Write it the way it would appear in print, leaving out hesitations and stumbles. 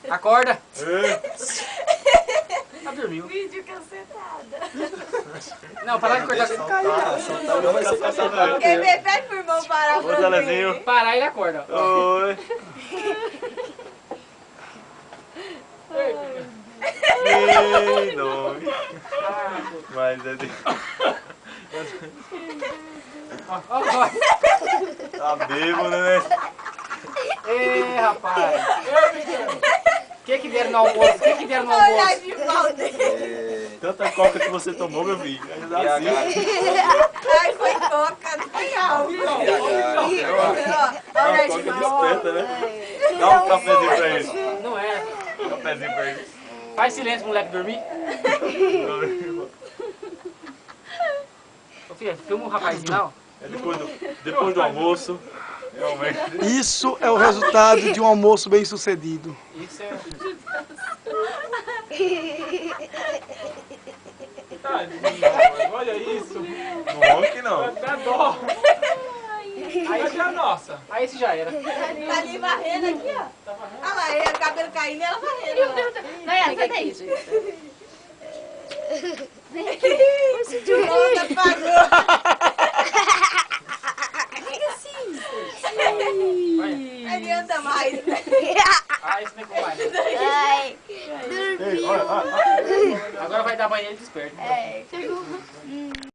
Acorda. Ela dormiu. Vídeo cancetada. Não, para de cortar. Não vai ser caçador. Quem vê, pede pro irmão parar Ô, pra Zelezinho. ver. Parar e ele acorda. Oi. Ei, nome. Mas é de... Ó, ó. Tá bêbado, né? Ei, rapaz. O que deram no almoço? O que deram no almoço? Olhar de volta. Tanta coca que você tomou, meu filho. Ainda assim. Ai, foi coca, não foi álcool. Olha A de coca volta. desperta, né? Dá um cafezinho pra ele. Não é. Um cafezinho pra ele. Faz silêncio, moleque, dormir. Ô, filha, filma um rapazinho, não? É depois do almoço, realmente. Isso é o resultado de um almoço bem sucedido. Isso é... Tadinho, olha isso. Não ronque, não. Dá dó. Aí já é nossa. Aí esse já era. Tá ali varrendo aqui, ó. Olha lá, aí, o cabelo caindo e ela varrendo. Vai, sai daí, gente. Volta, pagou. Não adianta mais. Ah, esse não é com mais. Ai, Ei, olha. Agora vai dar banho e ele desperta. chegou.